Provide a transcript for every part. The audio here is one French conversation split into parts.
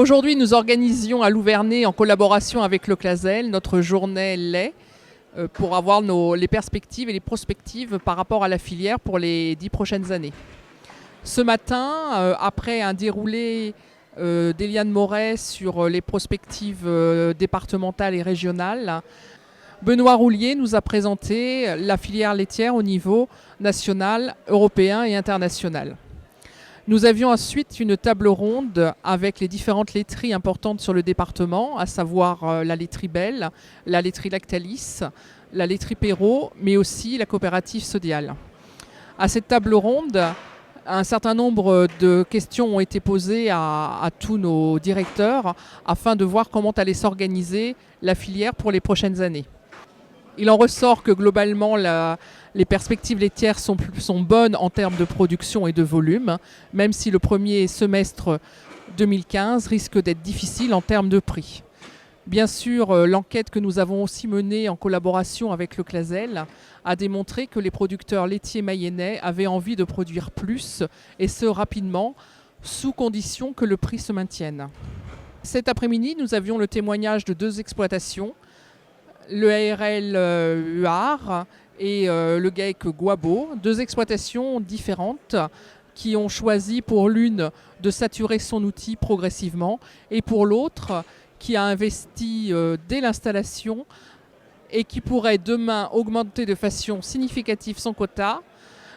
Aujourd'hui, nous organisions à Louvernay, en collaboration avec le CLASEL, notre journée lait pour avoir les perspectives et les prospectives par rapport à la filière pour les 10 prochaines années. Ce matin, après un déroulé d'Eliane Moret sur les prospectives départementales et régionales, Benoît Roulier nous a présenté la filière laitière au niveau national, européen et international. Nous avions ensuite une table ronde avec les différentes laiteries importantes sur le département, à savoir la laiterie Belle, la laiterie Lactalis, la laiterie Perrault, mais aussi la coopérative Sodial. À cette table ronde, un certain nombre de questions ont été posées à tous nos directeurs afin de voir comment allait s'organiser la filière pour les prochaines années. Il en ressort que globalement, les perspectives laitières sont bonnes en termes de production et de volume, même si le premier semestre 2015 risque d'être difficile en termes de prix. Bien sûr, l'enquête que nous avons aussi menée en collaboration avec le CLASEL a démontré que les producteurs laitiers mayennais avaient envie de produire plus, et ce rapidement, sous condition que le prix se maintienne. Cet après-midi, nous avions le témoignage de 2 exploitations, le ARL Huard et le GAEC Guabo, 2 exploitations différentes qui ont choisi pour l'une de saturer son outil progressivement et pour l'autre qui a investi dès l'installation et qui pourrait demain augmenter de façon significative son quota,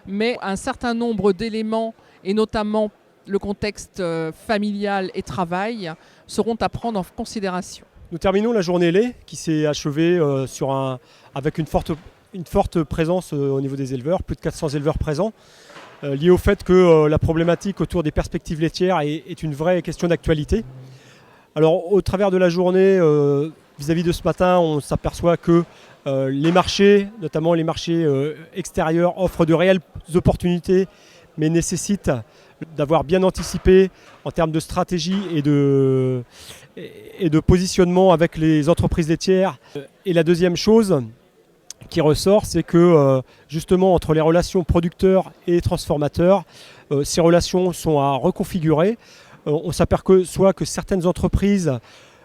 mais un certain nombre d'éléments et notamment le contexte familial et travail seront à prendre en considération. Nous terminons la journée lait qui s'est achevée avec une forte présence au niveau des éleveurs, plus de 400 éleveurs présents, lié au fait que la problématique autour des perspectives laitières est une vraie question d'actualité. Alors au travers de la journée, vis-à-vis de ce matin, on s'aperçoit que les marchés, notamment les marchés extérieurs, offrent de réelles opportunités, mais nécessitent d'avoir bien anticipé en termes de stratégie et de positionnement avec les entreprises laitières. Et la deuxième chose qui ressort, c'est que justement entre les relations producteurs et transformateurs, ces relations sont à reconfigurer. On s'aperçoit que certaines entreprises,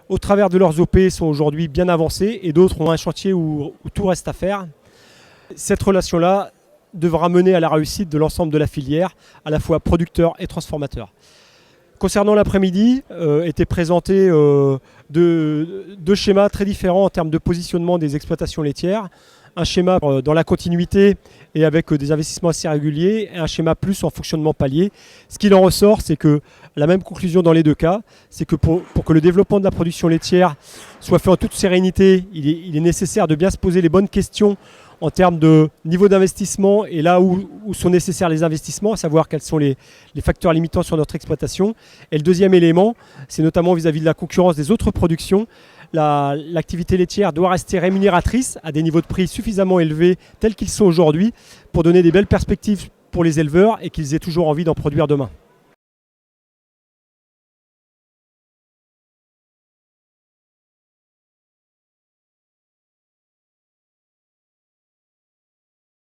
au travers de leurs OP, sont aujourd'hui bien avancées et d'autres ont un chantier où tout reste à faire. Cette relation-là devra mener à la réussite de l'ensemble de la filière, à la fois producteurs et transformateurs. Concernant l'après-midi, étaient présentés deux schémas très différents en termes de positionnement des exploitations laitières. Un schéma dans la continuité et avec des investissements assez réguliers, et un schéma plus en fonctionnement palier. Ce qu'il en ressort, c'est que la même conclusion dans les 2 cas, c'est que pour que le développement de la production laitière soit fait en toute sérénité, il est nécessaire de bien se poser les bonnes questions en termes de niveau d'investissement et là où sont nécessaires les investissements, à savoir quels sont les facteurs limitants sur notre exploitation. Et le deuxième élément, c'est notamment vis-à-vis de la concurrence des autres productions. L'activité laitière doit rester rémunératrice à des niveaux de prix suffisamment élevés tels qu'ils sont aujourd'hui pour donner des belles perspectives pour les éleveurs et qu'ils aient toujours envie d'en produire demain.